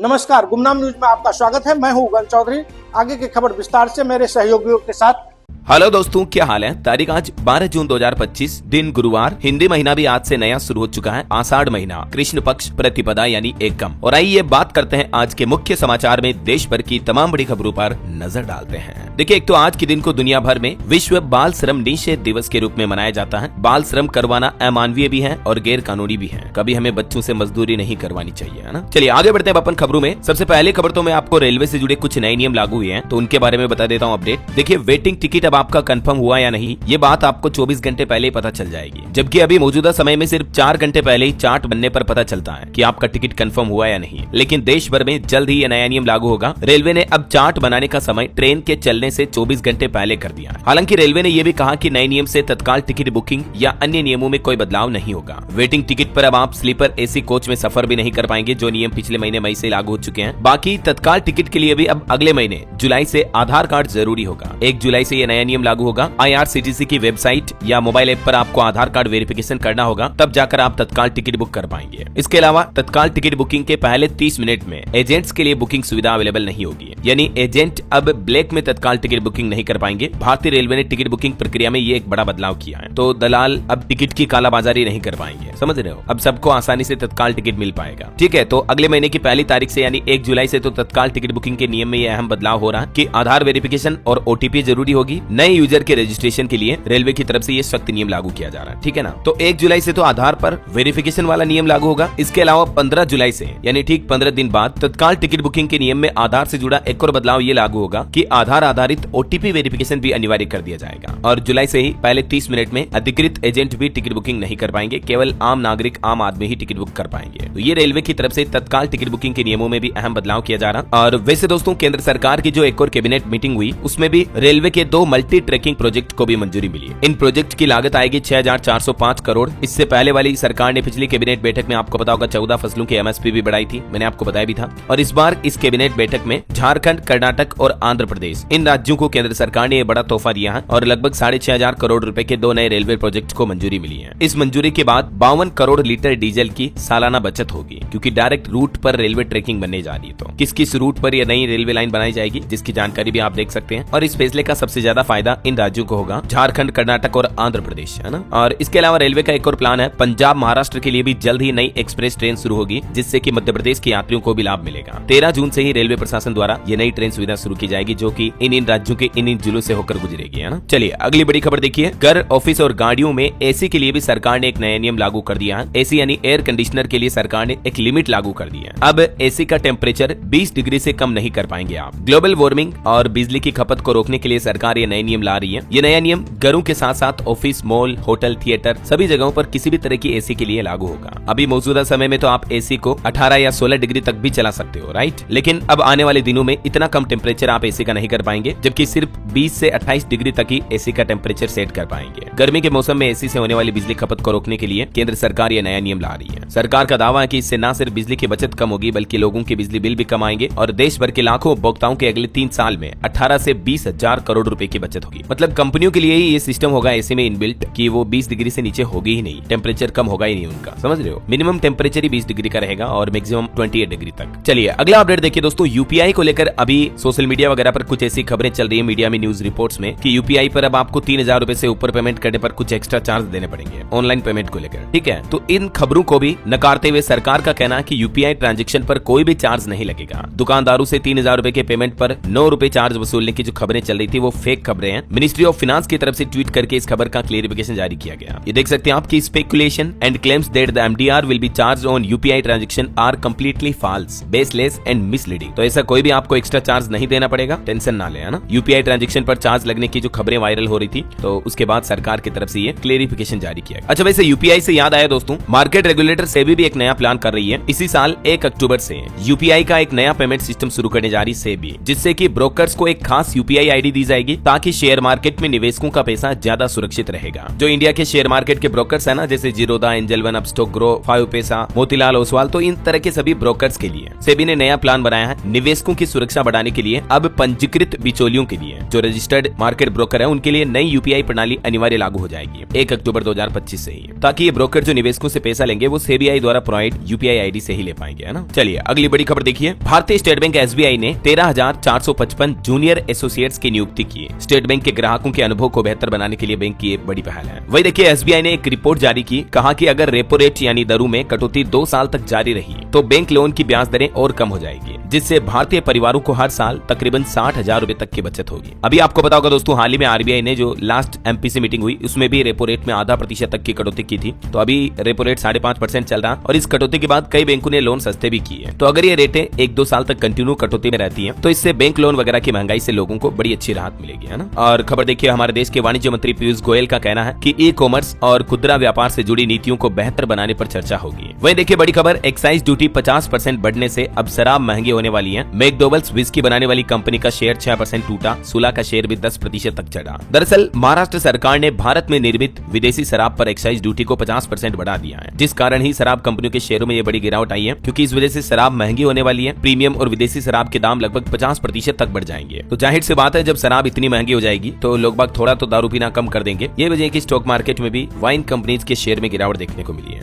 नमस्कार, गुमनाम न्यूज में आपका स्वागत है। मैं हूं उगन चौधरी। आगे की खबर विस्तार से मेरे सहयोगियों के साथ। हेलो दोस्तों, क्या हाल है। तारीख आज 12 जून 2025, दिन गुरुवार। हिंदी महीना भी आज से नया शुरू हो चुका है। आषाढ़ महीना, कृष्ण पक्ष, प्रतिपदा यानी एकम। और आइए बात करते हैं आज के मुख्य समाचार में देश भर की तमाम बड़ी खबरों पर नजर डालते हैं। देखिए, एक तो आज के दिन को दुनिया भर में विश्व बाल श्रम निषेध दिवस के रूप में मनाया जाता है। बाल श्रम करवाना अमानवीय भी है और गैर कानूनी भी है। कभी हमें बच्चों से मजदूरी नहीं करवानी चाहिए, है ना। चलिए आगे बढ़ते हैं अपन खबरों में। सबसे पहले खबर तो मैं आपको रेलवे से जुड़े कुछ नए नियम लागू हुए हैं, तो उनके बारे में बता देता हूँ अपडेट। देखिए, वेटिंग टिकट अब आपका कंफर्म हुआ या नहीं, ये बात आपको 24 घंटे पहले ही पता चल जाएगी। जबकि अभी मौजूदा समय में सिर्फ 4 घंटे पहले ही चार्ट बनने पर पता चलता है कि आपका टिकट कंफर्म हुआ या नहीं। लेकिन देश भर में जल्द ही यह नया नियम लागू होगा। रेलवे ने अब चार्ट बनाने का समय ट्रेन के चलने से 24 घंटे पहले कर दिया है। हालांकि रेलवे ने यह भी कहा कि नए नियम से तत्काल टिकट बुकिंग या अन्य नियमों में कोई बदलाव नहीं होगा। वेटिंग टिकट पर अब आप स्लीपर एसी कोच में सफर भी नहीं कर पाएंगे, जो नियम पिछले महीने मई से लागू हो चुके हैं। बाकी तत्काल टिकट के लिए भी अब अगले महीने जुलाई से आधार कार्ड जरूरी होगा। 1 जुलाई से यह नया नियम लागू होगा। IRCTC की वेबसाइट या मोबाइल ऐप पर आपको आधार कार्ड वेरिफिकेशन करना होगा, तब जाकर आप तत्काल टिकट बुक कर पाएंगे। इसके अलावा तत्काल टिकट बुकिंग के पहले 30 मिनट में एजेंट्स के लिए बुकिंग सुविधा अवेलेबल नहीं होगी, यानी एजेंट अब ब्लैक में तत्काल टिकट बुकिंग नहीं कर पाएंगे। भारतीय रेलवे ने टिकट बुकिंग प्रक्रिया में ये एक बड़ा बदलाव किया है, तो दलाल अब टिकट की कालाबाजारी नहीं कर पाएंगे। समझ रहे हो, अब सबको आसानी से तत्काल टिकट मिल पाएगा। ठीक है, तो अगले महीने की पहली तारीख से यानी 1 जुलाई से तो तत्काल टिकट बुकिंग के नियम में यह अहम बदलाव हो रहा है कि आधार वेरिफिकेशन और OTP जरूरी होगी। नए यूजर के रजिस्ट्रेशन के लिए रेलवे की तरफ से ये सख्त नियम लागू किया जा रहा है। ठीक है ना। तो 1 जुलाई से तो आधार पर वेरिफिकेशन वाला नियम लागू होगा। इसके अलावा 15 जुलाई से यानी ठीक 15 दिन बाद तत्काल टिकट बुकिंग के नियम में आधार से जुड़ा एक और बदलाव ये लागू होगा कि आधार आधारित OTP वेरिफिकेशन भी अनिवार्य कर दिया जाएगा। और जुलाई से ही पहले 30 मिनट में अधिकृत एजेंट भी टिकट बुकिंग नहीं कर पाएंगे, केवल आम नागरिक, आम आदमी ही टिकट बुक कर पाएंगे। तो ये रेलवे की तरफ से तत्काल टिकट बुकिंग के नियमों में भी अहम बदलाव किया जा रहा। और वैसे दोस्तों, केंद्र सरकार की जो एक और कैबिनेट मीटिंग हुई, उसमें भी रेलवे के 2 मल्टी ट्रैकिंग प्रोजेक्ट को भी मंजूरी मिली। इन प्रोजेक्ट की लागत आएगी 6405 करोड़। इससे पहले वाली सरकार ने पिछली कैबिनेट बैठक में आपको पता होगा 14 फसलों की MSP भी बढ़ाई थी, मैंने आपको बताया भी था। और इस बार इस कैबिनेट बैठक में झारखंड, कर्नाटक और आंध्र प्रदेश, इन राज्यों को केंद्र सरकार ने बड़ा तोहफा दिया है और लगभग 6500 करोड़ रुपए के 2 नए रेलवे प्रोजेक्ट को मंजूरी मिली है। इस मंजूरी के बाद 52 करोड़ लीटर डीजल की सालाना बचत होगी, क्योंकि डायरेक्ट रूट पर रेलवे ट्रैकिंग बनने जा रही है। तो किस किस रूट पर यह नई रेलवे लाइन बनाई जाएगी, जिसकी जानकारी भी आप देख सकते हैं। और इस फैसले का सबसे ज्यादा फायदा इन राज्यों को होगा, झारखंड, कर्नाटक और आंध्र प्रदेश, है ना। और इसके अलावा रेलवे का एक और प्लान है, पंजाब, महाराष्ट्र के लिए भी जल्द ही नई एक्सप्रेस ट्रेन शुरू होगी, जिससे कि मध्य प्रदेश के यात्रियों को भी लाभ मिलेगा। 13 जून से ही रेलवे प्रशासन द्वारा ये नई ट्रेन सुविधा शुरू की जाएगी, जो कि इन राज्यों के इन जिलों से होकर गुजरेगी, है ना। चलिए अगली बड़ी खबर देखिए। घर, ऑफिस और गाड़ियों में AC के लिए भी सरकार ने एक नया नियम लागू कर दिया है। AC यानी एयर कंडीशनर के लिए सरकार ने एक लिमिट लागू कर दी है। अब AC का टेम्परेचर 20 डिग्री से कम नहीं कर पाएंगे आप। ग्लोबल वार्मिंग और बिजली की खपत को रोकने के लिए सरकार ये नए नियम ला रही है। ये नया नियम घरों के साथ साथ ऑफिस, मॉल, होटल, थिएटर, सभी जगहों पर किसी भी तरह की AC के लिए लागू होगा। अभी मौजूदा समय में तो आप AC को 18 या 16 डिग्री तक भी चला सकते हो, राइट। लेकिन अब आने वाले दिनों में इतना कम टेम्परेचर आप AC का नहीं कर पाएंगे, जबकि सिर्फ 20 से 28 डिग्री तक ही AC का टेम्परेचर सेट कर पाएंगे। गर्मी के मौसम में AC से होने वाली बिजली खपत को रोकने के लिए केंद्र सरकार ये नया नियम ला रही है। सरकार का दावा है कि इससे न सिर्फ बिजली की बचत कम होगी, बल्कि लोगों के बिजली बिल भी कम आएंगे और देश भर के लाखों उपभोक्ताओं के अगले 3 साल में 18 से 20 हजार करोड़ रुपए की बचत होगी। मतलब कंपनियों के लिए ही ये सिस्टम होगा AC में इनबिल्ट कि वो 20 डिग्री से नीचे होगी ही नहीं, टेम्परेचर कम होगा ही नहीं उनका। समझ रहे हो, मिनिमम टेम्परेचर ही 20 डिग्री का रहेगा और मैक्सिमम 28 डिग्री तक। चलिए अगला अपडेट देखिए दोस्तों। UPI को लेकर अभी सोशल मीडिया वगैरह पर कुछ ऐसी खबरें चल रही है, मीडिया में, न्यूज रिपोर्ट्स में, कि UPI पर अब आपको 3000 रुपए से ऊपर पेमेंट करने पर कुछ एक्स्ट्रा चार्ज देने पड़ेंगे ऑनलाइन पेमेंट को लेकर। ठीक है, तो इन खबरों को भी नकारते हुए सरकार का कहना है कि UPI ट्रांजेक्शन पर कोई भी चार्ज नहीं लगेगा। दुकानदारों से 3000 रुपए के पेमेंट पर 9 रुपए चार्ज वसूलने की जो खबरें चल रही थी, वो फेक खबरें हैं। मिनिस्ट्री ऑफ फाइनेंस की तरफ से ट्वीट करके इस खबर का क्लेरिफिकेशन जारी किया गया। ये देख सकते हैं आप कि speculation and claims that the MDR will be charge on UPI transaction are completely false, baseless and misleading. तो ऐसा कोई भी आपको एक्स्ट्रा चार्ज नहीं देना पड़ेगा, टेंशन ना ले, है ना। UPI ट्रांजेक्शन पर चार्ज लगने की जो खबरें वायरल हो रही थी, तो उसके बाद सरकार की तरफ से ये क्लेरिफिकेशन जारी किया। अच्छा, वैसे UPI से याद आया दोस्तों, मार्केट रेगुलेटर सेबी भी एक नया प्लान कर रही है। इसी साल 1 अक्टूबर से UPI का एक नया पेमेंट सिस्टम शुरू करने जा रही सेबी, जिससे कि ब्रोकर्स को एक खास UPI ID दी जाएगी, ताकि कि शेयर मार्केट में निवेशकों का पैसा ज्यादा सुरक्षित रहेगा। जो इंडिया के शेयर मार्केट के ब्रोकर्स है ना, जैसे Zerodha, angel one, Upstox, grow, 5 पैसा, मोतीलाल ओसवाल, तो इन तरह के सभी ब्रोकर्स के लिए सेबी ने नया प्लान बनाया है। निवेशकों की सुरक्षा बढ़ाने के लिए अब पंजीकृत बिचौलियों के लिए, जो रजिस्टर्ड मार्केट ब्रोकर है, उनके लिए नई यूपीआई प्रणाली अनिवार्य लागू हो जाएगी 1 अक्टूबर 2025 से ही, ताकि ये ब्रोकर जो निवेशकों से पैसा लेंगे वो सेबीआई द्वारा प्रोवाइड यूपीआई आईडी से ही ले पाएंगे, है ना। चलिए अगली बड़ी खबर देखिए। भारतीय स्टेट बैंक एसबीआई ने 13,455 जूनियर एसोसिएट्स की नियुक्ति की। स्टेट बैंक के ग्राहकों के अनुभव को बेहतर बनाने के लिए बैंक की एक बड़ी पहल है। वही देखिए, एसबीआई ने एक रिपोर्ट जारी की, कहा कि अगर रेपो रेट यानी दरों में कटौती 2 साल तक जारी रही तो बैंक लोन की ब्याज दरें और कम हो जाएगी, जिससे भारतीय परिवारों को हर साल तकरीबन 60,000 रुपए तक की बचत होगी। अभी आपको पता होगा दोस्तों, हाल ही में आरबीआई ने जो लास्ट एमपीसी मीटिंग हुई उसमें भी रेपो रेट में आधा प्रतिशत तक की कटौती की थी। तो अभी रेपो रेट 5.5% चल रहा, और इस कटौती के बाद कई बैंकों ने लोन सस्ते भी किए। तो अगर ये रेटें 1-2 साल तक कंटिन्यू कटौती में रहती है तो इससे बैंक लोन वगैरह की महंगाई से लोगों को बड़ी अच्छी राहत मिलेगी, है ना। और खबर देखिए, हमारे देश के वाणिज्य मंत्री पीयूष गोयल का कहना है कि ई कॉमर्स और खुदरा व्यापार से जुड़ी नीतियों को बेहतर बनाने पर चर्चा होगी। वहीं देखिए बड़ी खबर, एक्साइज ड्यूटी 50% बढ़ने से अब शराब महंगी होने वाली है। मैकडॉवेल्स विस्की बनाने वाली कंपनी का शेयर 6% टूटा, सुला का शेयर भी 10% तक चढ़ा। दरअसल महाराष्ट्र सरकार ने भारत में निर्मित विदेशी शराब पर एक्साइज ड्यूटी को 50% बढ़ा दिया है, जिस कारण ही शराब कंपनियों के शेयरों में ये बड़ी गिरावट आई है, क्योंकि इस वजह से शराब महंगी होने वाली है। प्रीमियम और विदेशी शराब के दाम लगभग 50% तक बढ़ जाएंगे। तो जाहिर सी बात है, जब शराब इतनी महंगी हो जाएगी तो लोग बाग थोड़ा तो दारू पीना कम कर देंगे। ये वजह है कि स्टॉक मार्केट में भी वाइन कंपनीज के शेयर में गिरावट देखने को मिली है।